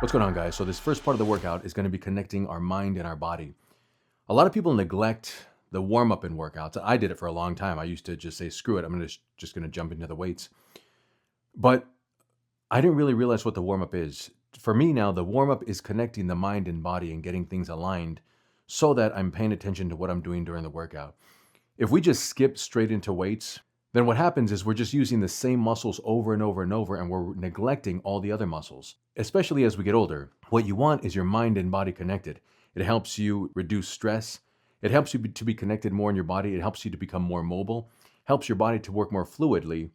What's going on, guys? So this first part of the workout is going to be connecting our mind and our body. A lot of people neglect the warm-up in workouts. I did it for a long time. I used to just say, screw it, I'm just going to jump into the weights. But I didn't really realize what the warm-up is. For me now, the warm-up is connecting the mind and body and getting things aligned so that I'm paying attention to what I'm doing during the workout. If we just skip straight into weights, then what happens is we're just using the same muscles over and over and over, and we're neglecting all the other muscles, especially as we get older. What you want is your mind and body connected. It helps you reduce stress. It helps you to be connected more in your body. It helps you to become more mobile, helps your body to work more fluidly,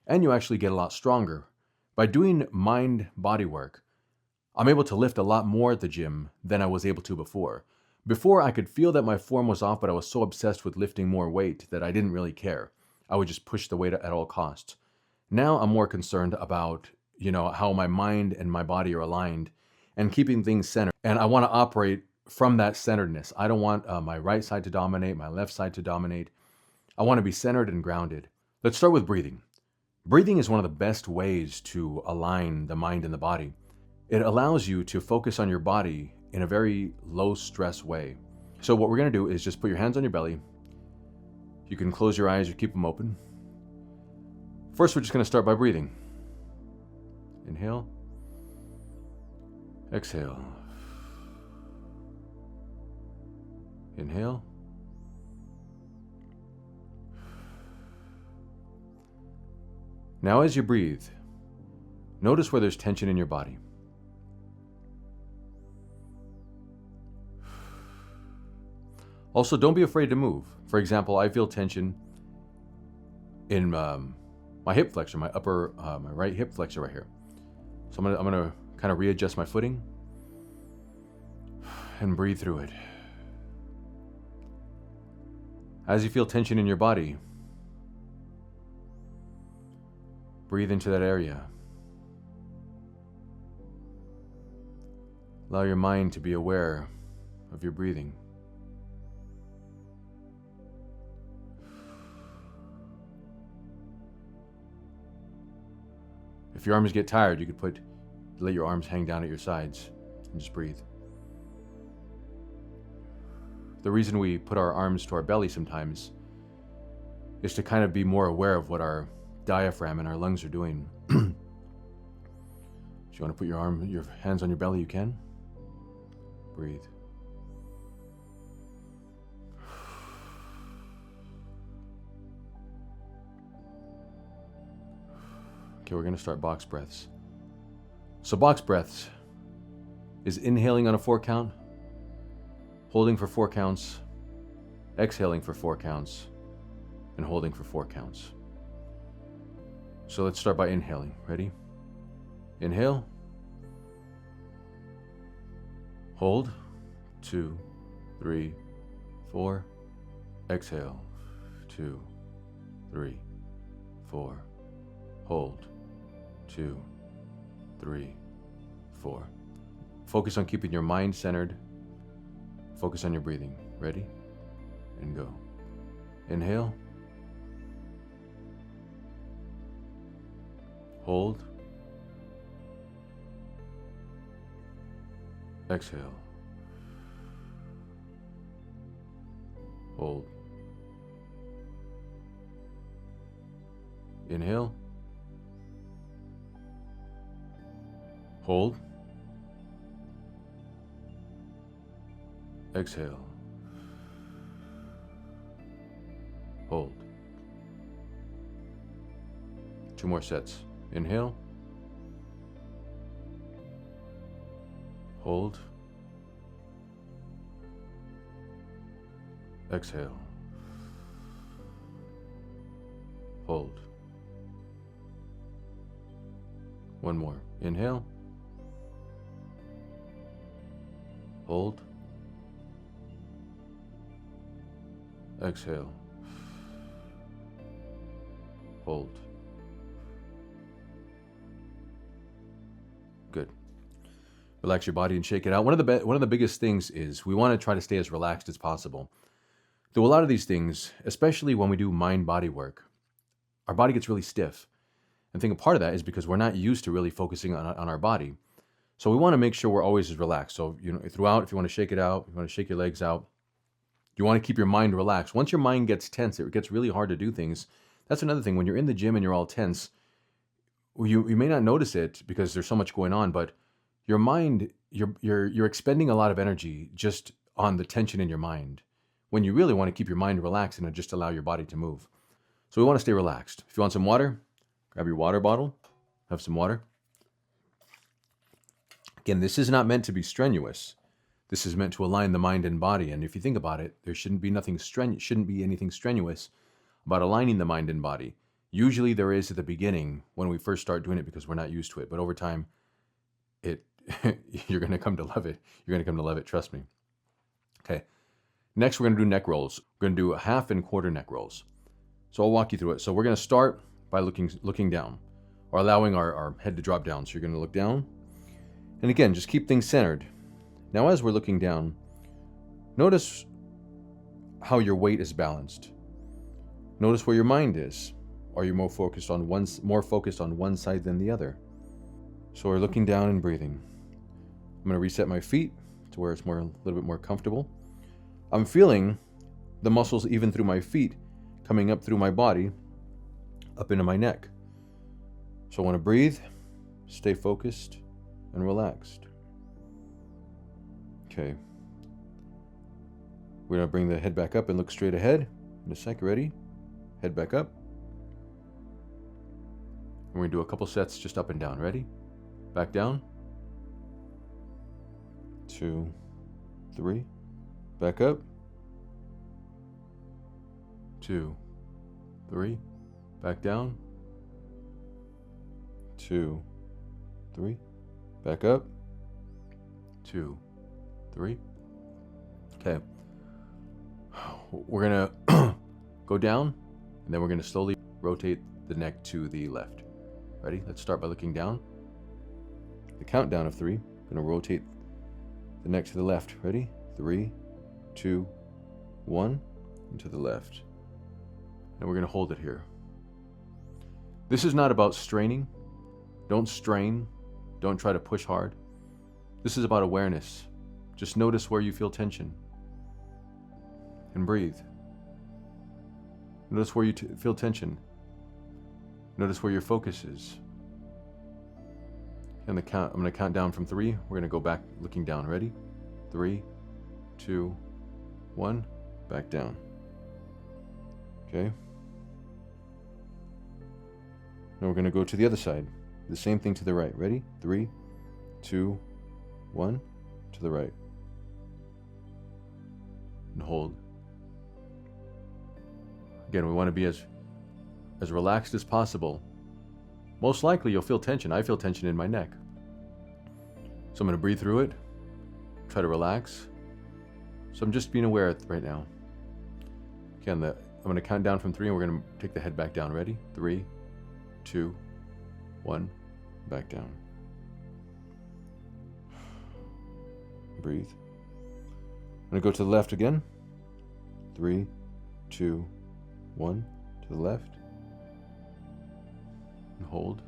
and you actually get a lot stronger. By doing mind-body work, I'm able to lift a lot more at the gym than I was able to before. Before, I could feel that my form was off, but I was so obsessed with lifting more weight that I didn't really care. I would just push the weight at all costs. Now I'm more concerned about, how my mind and my body are aligned and keeping things centered. And I want to operate from that centeredness. I don't want my right side to dominate, my left side to dominate. I want to be centered and grounded. Let's start with breathing. Breathing is one of the best ways to align the mind and the body. It allows you to focus on your body in a very low stress way. So what we're going to do is just put your hands on your belly. You can close your eyes or keep them open. First, we're just going to start by breathing. Inhale. Exhale. Inhale. Now as you breathe, notice where there's tension in your body. Also, don't be afraid to move. For example, I feel tension in my hip flexor, my right hip flexor right here. So I'm gonna kind of readjust my footing and breathe through it. As you feel tension in your body, breathe into that area. Allow your mind to be aware of your breathing. If your arms get tired, you could let your arms hang down at your sides and just breathe. The reason we put our arms to our belly sometimes is to kind of be more aware of what our diaphragm and our lungs are doing. If you want to put your hands on your belly, you can. Breathe. Okay, we're going to start box breaths. So box breaths is inhaling on a 4 count, holding for 4 counts, exhaling for 4 counts, and holding for 4 counts. So let's start by inhaling. Ready? Inhale. Hold. 2, 3, 4. Exhale. 2, 3, 4. Hold. 2, 3, 4. Focus on keeping your mind centered. Focus on your breathing. Ready? And go. Inhale. Hold. Exhale. Hold. Inhale. Hold. Exhale. Hold. 2 more sets. Inhale. Hold. Exhale. Hold. 1 more. Inhale. Hold. Exhale. Hold. Good. Relax your body and shake it out. One of the biggest things is we want to try to stay as relaxed as possible. Through a lot of these things, especially when we do mind-body work, our body gets really stiff. And I think a part of that is because we're not used to really focusing on our body. So we want to make sure we're always as relaxed. So, throughout, if you want to shake it out, you want to shake your legs out, you want to keep your mind relaxed. Once your mind gets tense, it gets really hard to do things. That's another thing. When you're in the gym and you're all tense, you may not notice it because there's so much going on, but your mind, you're expending a lot of energy just on the tension in your mind, when you really want to keep your mind relaxed and just allow your body to move. So we want to stay relaxed. If you want some water, grab your water bottle, have some water. Again, this is not meant to be strenuous. This is meant to align the mind and body. And if you think about it, there shouldn't be anything strenuous about aligning the mind and body. Usually there is at the beginning when we first start doing it because we're not used to it. But over time, you're going to come to love it. You're going to come to love it. Trust me. Okay. Next, we're going to do neck rolls. We're going to do half and quarter neck rolls. So I'll walk you through it. So we're going to start by looking down, or allowing our head to drop down. So you're going to look down. And again, just keep things centered. Now, as we're looking down, notice how your weight is balanced. Notice where your mind is. Are you more focused on one side than the other? So we're looking down and breathing. I'm going to reset my feet to where it's a little bit more comfortable. I'm feeling the muscles even through my feet coming up through my body, up into my neck. So I want to breathe, stay focused, and relaxed. Okay. We're going to bring the head back up and look straight ahead. In a sec, ready? Head back up. We're going to do a couple sets just up and down. Ready? Back down. 2, 3. Back up. 2, 3. Back down. 2, 3. Back up. 2, 3. Okay. We're going to go down, and then we're going to slowly rotate the neck to the left. Ready? Let's start by looking down. The countdown of 3. Going to rotate the neck to the left. Ready? 3, 2, 1, and to the left. And we're going to hold it here. This is not about straining. Don't strain. Don't try to push hard. This is about awareness. Just notice where you feel tension. And breathe. Notice where you feel tension. Notice where your focus is. And I'm going to count down from 3. We're going to go back looking down. Ready? 3, 2, 1. Back down. Okay. Now we're going to go to the other side. The same thing to the right. Ready? 3, 2, 1. To the right. And hold. Again, we want to be as relaxed as possible. Most likely you'll feel tension. I feel tension in my neck. So I'm going to breathe through it. Try to relax. So I'm just being aware right now. Again, I'm going to count down from 3 and we're going to take the head back down. Ready? 3, 2, 1. Back down. Breathe. I'm going to go to the left again. 3, 2, 1. To the left. And hold.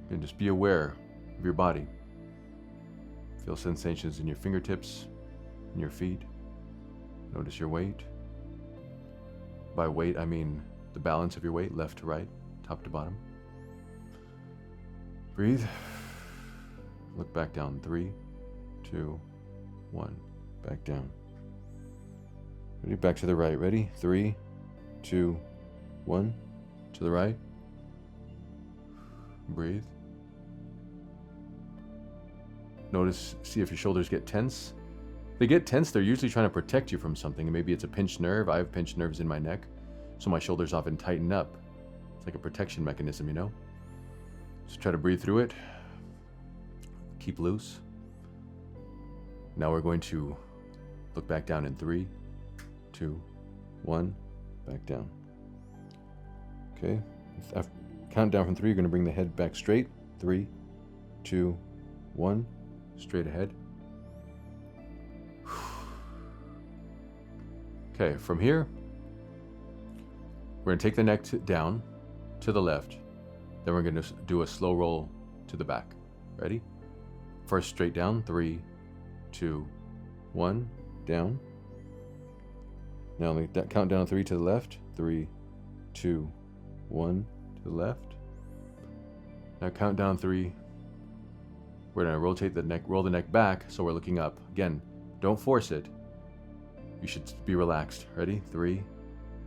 And just be aware of your body. Feel sensations in your fingertips, in your feet. Notice your weight. By weight, I mean the balance of your weight, left to right, top to bottom. Breathe. Look back down. 3, 2, 1. Back down. Ready? Back to the right. Ready? 3, 2, 1. To the right. Breathe. Notice, see if your shoulders get tense. If they get tense, they're usually trying to protect you from something. Maybe it's a pinched nerve. I have pinched nerves in my neck, so my shoulders often tighten up. It's like a protection mechanism, you know? So try to breathe through it. Keep loose. Now we're going to look back down in 3, 2, 1. Back down. Okay. Count down from 3. You're going to bring the head back straight. 3, 2, 1. Straight ahead. Okay, from here, we're going to take the neck down to the left. Then we're going to do a slow roll to the back. Ready? First straight down. 3, 2, 1. Down. Now count down 3 to the left. 3, 2, 1 to the left. Now count down 3. We're going to rotate the neck, roll the neck back so we're looking up. Again, don't force it. You should be relaxed. Ready? 3,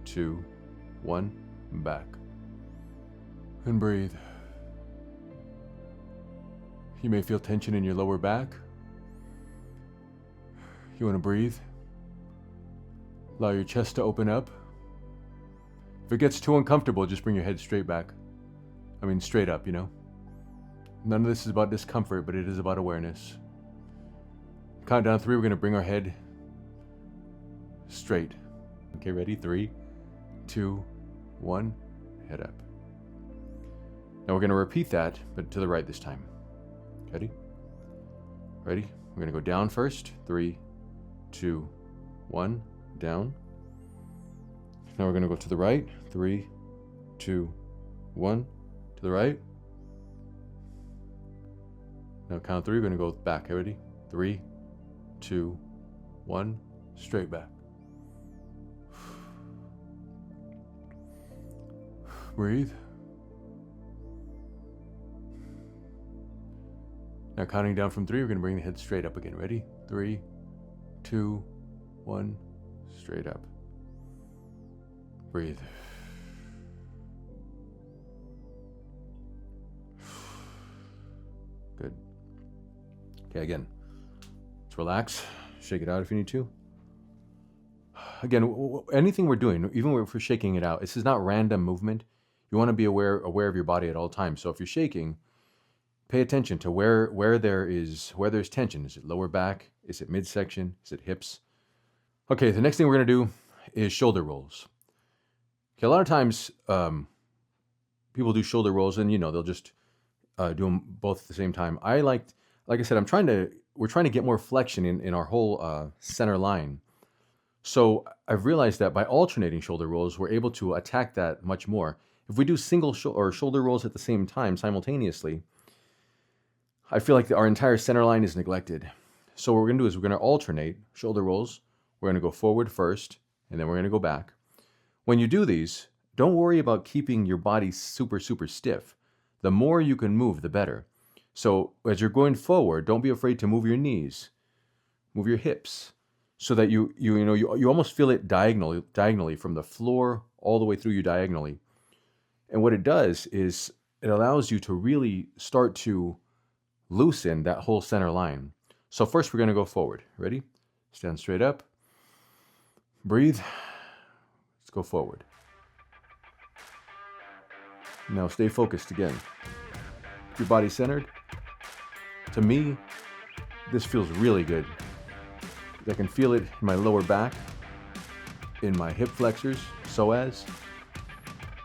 2, 1, back. And breathe. You may feel tension in your lower back. You want to breathe. Allow your chest to open up. If it gets too uncomfortable, just bring your head straight back. I mean, straight up, you know. None of this is about discomfort, but it is about awareness. Count down 3, we're going to bring our head straight. Okay, ready? 3, 2, 1, head up. Now we're going to repeat that, but to the right this time. Ready? Ready? We're going to go down first. 3, 2, 1, down. Now we're going to go to the right. 3, 2, 1, to the right. Now count 3, we're going to go back. Ready? 3, 2, 1, straight back. Breathe. Now counting down from 3, we're going to bring the head straight up again. Ready? 3, 2, 1, straight up. Breathe. Good. Okay, again, let's relax. Shake it out if you need to. Again, anything we're doing, even if we're shaking it out, this is not random movement. You want to be aware of your body at all times. So if you're shaking, pay attention to where there's tension. Is it lower back? Is it midsection? Is it hips? Okay, the next thing we're going to do is shoulder rolls. Okay, a lot of times people do shoulder rolls, and they'll just do them both at the same time. Like I said, we're trying to get more flexion in our whole center line. So I've realized that by alternating shoulder rolls, we're able to attack that much more. If we do single shoulder rolls at the same time, simultaneously, I feel like our entire center line is neglected. So what we're going to do is we're going to alternate shoulder rolls. We're going to go forward first, and then we're going to go back. When you do these, don't worry about keeping your body super, super stiff. The more you can move, the better. So as you're going forward, don't be afraid to move your knees, move your hips, so that you almost feel it diagonally from the floor all the way through you diagonally. And what it does is it allows you to really start to loosen that whole center line. So first we're going to go forward. Ready? Stand straight up. Breathe. Let's go forward. Now stay focused again. Keep your body centered. To me, this feels really good. I can feel it in my lower back, in my hip flexors, psoas.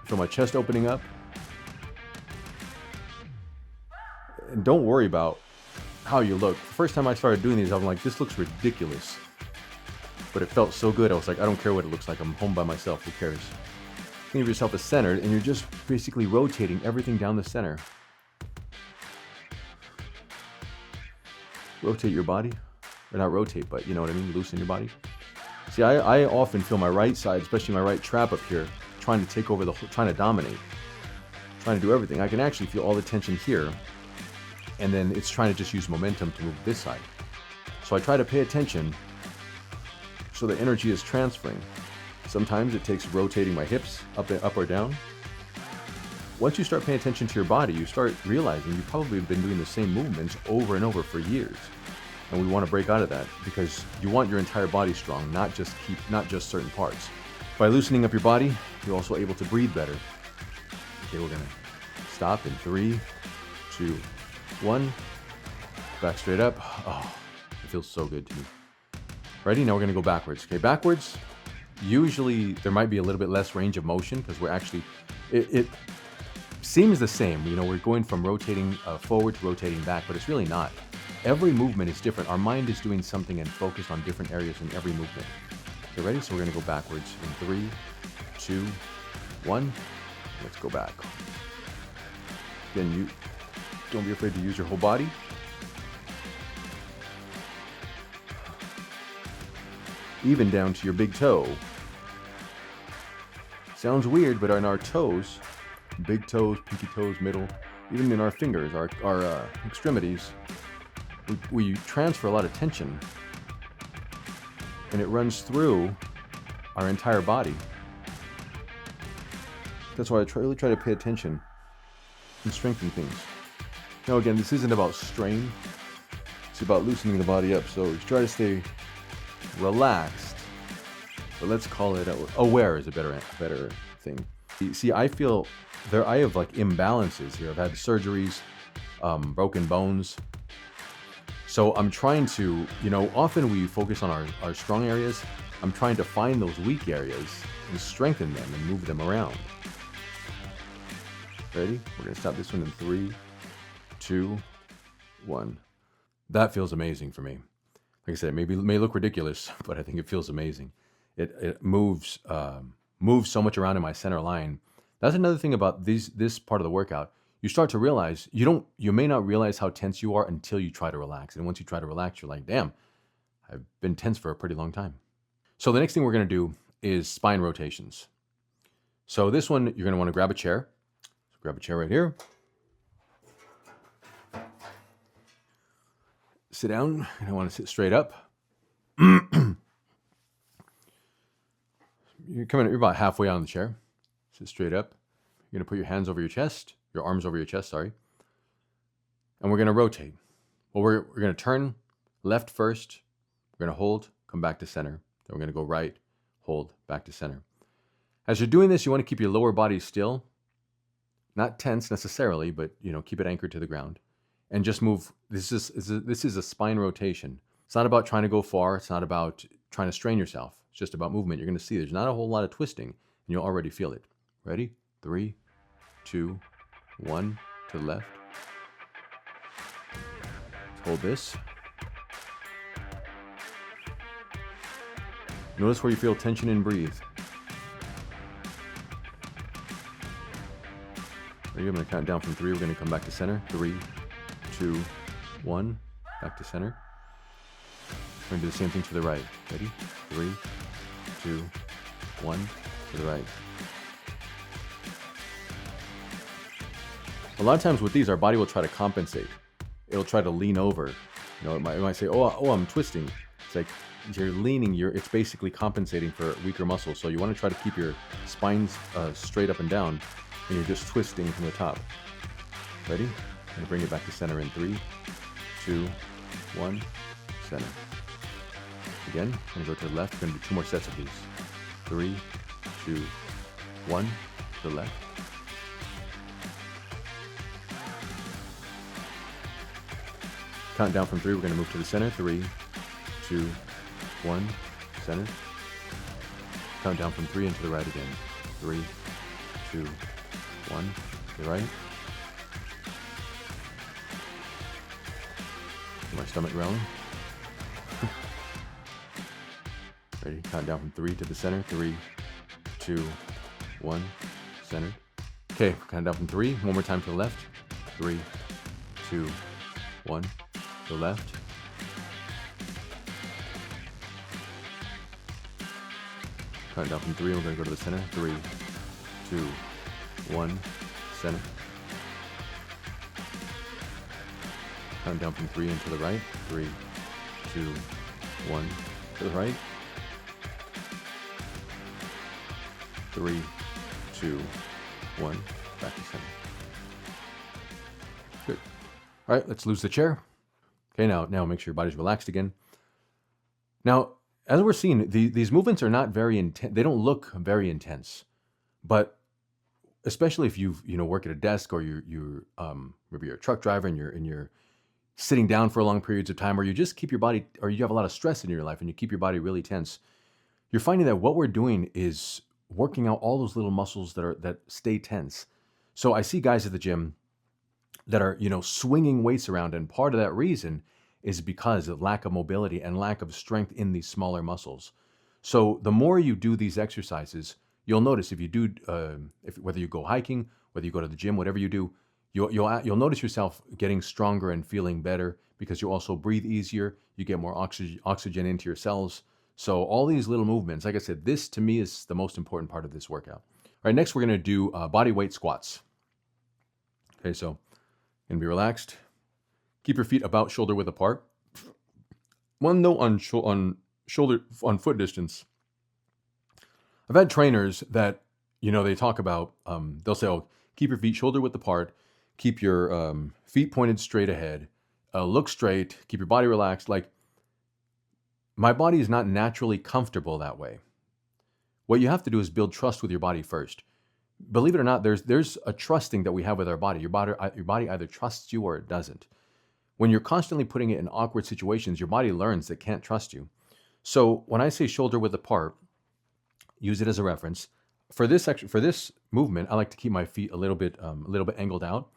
Feel my chest opening up. And don't worry about how you look. The first time I started doing these, I'm like, this looks ridiculous. But it felt so good. I was like, I don't care what it looks like. I'm home by myself. Who cares? Think of yourself as centered, and you're just basically rotating everything down the center. Rotate your body. Or not rotate, but you know what I mean? Loosen your body. See, I often feel my right side, especially my right trap up here, trying to take over trying to dominate. Trying to do everything. I can actually feel all the tension here. And then it's trying to just use momentum to move this side. So I try to pay attention so the energy is transferring. Sometimes it takes rotating my hips up or down. Once you start paying attention to your body, you start realizing you've probably been doing the same movements over and over for years. And we want to break out of that because you want your entire body strong, not just certain parts. By loosening up your body, you're also able to breathe better. Okay, we're going to stop in 3, 2, 1. Back straight up. Oh, it feels so good to me. Ready? Now we're going to go backwards. Okay, backwards. Usually there might be a little bit less range of motion because we're actually, it seems the same. We're going from rotating forward to rotating back, but it's really not. Every movement is different. Our mind is doing something and focused on different areas in every movement. Okay, ready? So we're going to go backwards in 3, 2, 1. Let's go back. Again, you don't be afraid to use your whole body. Even down to your big toe. Sounds weird, but on our toes, big toes, pinky toes, middle, even in our fingers, our extremities, we transfer a lot of tension, and it runs through our entire body. That's why I really try to pay attention and strengthen things. Now again, this isn't about strain, it's about loosening the body up, so try to stay relaxed, but let's call it aware is a better thing. See, I feel I have like imbalances here. I've had surgeries, broken bones. So I'm trying to, often we focus on our strong areas. I'm trying to find those weak areas and strengthen them and move them around. Ready? We're gonna stop this one in 3, 2, 1. That feels amazing for me. Like I said, it may look ridiculous, but I think it feels amazing. It moves so much around in my center line. That's another thing about this part of the workout. You start to realize you may not realize how tense you are until you try to relax. And once you try to relax, you're like, damn, I've been tense for a pretty long time. So the next thing we're going to do is spine rotations. So this one, you're going to want to grab a chair. So grab a chair right here. Sit down. I want to sit straight up. You're about halfway on the chair. Sit straight up. You're going to put your hands over your chest, your arms over your chest, sorry. And we're going to rotate. Well, we're going to turn left first. We're going to hold, come back to center. Then we're going to go right, hold, back to center. As you're doing this, you want to keep your lower body still. Not tense necessarily, but keep it anchored to the ground. And just move. This is a spine rotation. It's not about trying to go far. It's not about trying to strain yourself. It's just about movement. You're going to see there's not a whole lot of twisting, and you'll already feel it. Ready? 3, 2, 1, to the left. Hold this. Notice where you feel tension and breathe. Ready? I'm going to count down from 3. We're going to come back to center. 3, 2, 1, back to center. We're going to do the same thing to the right. Ready? 3, 2, 1, to the right. A lot of times with these, our body will try to compensate. It'll try to lean over. It might say, oh, I'm twisting. It's like you're leaning. It's basically compensating for weaker muscles. So you want to try to keep your spines straight up and down, and you're just twisting from the top. Ready? I'm going to bring it back to center in 3, 2, 1, center. Again, I'm going to go to the left. We're going to do 2 more sets of these. 3, 2, 1, to the left. Count down from 3. We're going to move to the center. 3, 2, 1, center. Count down from 3 and to the right again. 3, 2, 1, to the right. My stomach growling. Ready? Count down from 3 to the center. 3, 2, 1, center. Okay, count down from 3. One more time to the left. 3, 2, 1. To the left. Count down from 3. We're going to go to the center. 3, 2, 1, center. Count down from 3 and to the right. 3, 2, 1, to the right. 3, 2, 1, back to center. Good. All right, let's lose the chair. Okay, now make sure your body's relaxed again. Now, as we're seeing, these movements are not very intense. They don't look very intense, but especially if you work at a desk or you're maybe you're a truck driver and you're sitting down for long periods of time, or you just keep your body, or you have a lot of stress in your life and you keep your body really tense, you're finding that what we're doing is working out all those little muscles that stay tense. So I see guys at the gym that are, swinging weights around. And part of that reason is because of lack of mobility and lack of strength in these smaller muscles. So the more you do these exercises, you'll notice if you do, whether you go hiking, whether you go to the gym, whatever you do, You'll notice yourself getting stronger and feeling better because you also breathe easier. You get more oxygen into your cells. So all these little movements, like I said, this to me is the most important part of this workout. All right, next we're going to do body weight squats. Okay, so going to be relaxed. Keep your feet about shoulder width apart. One note on foot distance. I've had trainers that, they talk about, they'll say, oh, keep your feet shoulder width apart, keep your feet pointed straight ahead, look straight, keep your body relaxed. Like, my body is not naturally comfortable that way. What you have to do is build trust with your body first. Believe it or not, there's a trusting that we have with our body. Your body either trusts you or it doesn't. When you're constantly putting it in awkward situations, your body learns that it can't trust you. So when I say shoulder width apart, use it as a reference. For this movement, I like to keep my feet a little bit angled out.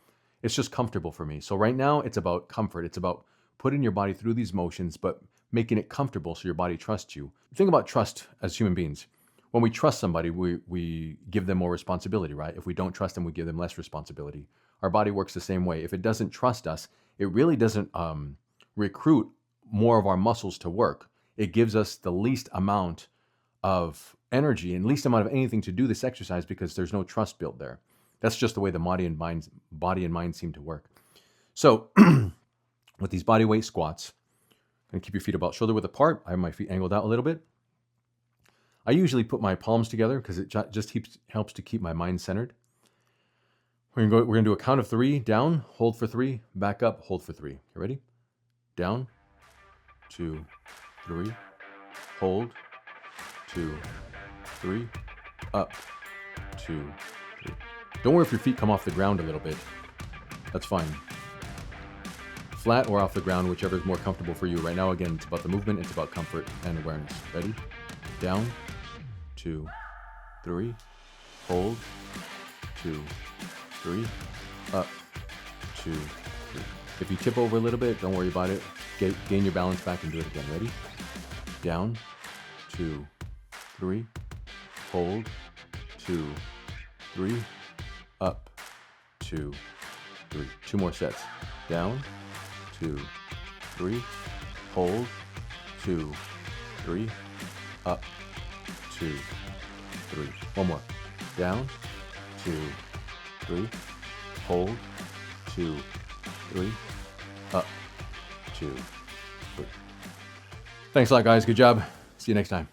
It's just comfortable for me. So right now, it's about comfort. It's about putting your body through these motions, but making it comfortable so your body trusts you. Think about trust as human beings. When we trust somebody, we give them more responsibility, right? If we don't trust them, we give them less responsibility. Our body works the same way. If it doesn't trust us, it really doesn't recruit more of our muscles to work. It gives us the least amount of energy and least amount of anything to do this exercise because there's no trust built there. That's just the way the body and mind seem to work. So with these body weight squats, going to keep your feet about shoulder width apart. I have my feet angled out a little bit. I usually put my palms together because it just helps to keep my mind centered. We're going to do a count of 3, down, hold for 3, back up, hold for 3. You ready? Down, 2, 3, hold, 2, 3, up, 2, 3. Don't worry if your feet come off the ground a little bit. That's fine. Flat or off the ground, whichever is more comfortable for you. Right now, again, it's about the movement, it's about comfort and awareness. Ready? Down, 2, 3, hold, 2, 3, up, 2, 3. If you tip over a little bit, don't worry about it. Gain your balance back and do it again. Ready? Down, 2, 3, hold, 2, 3, up, 2, 3. 2 more sets. Down, 2, 3, hold, 2, 3, up, 2, 3. One more. Down, 2, 3, hold, 2, 3, up, 2, 3. Thanks a lot, guys. Good job. See you next time.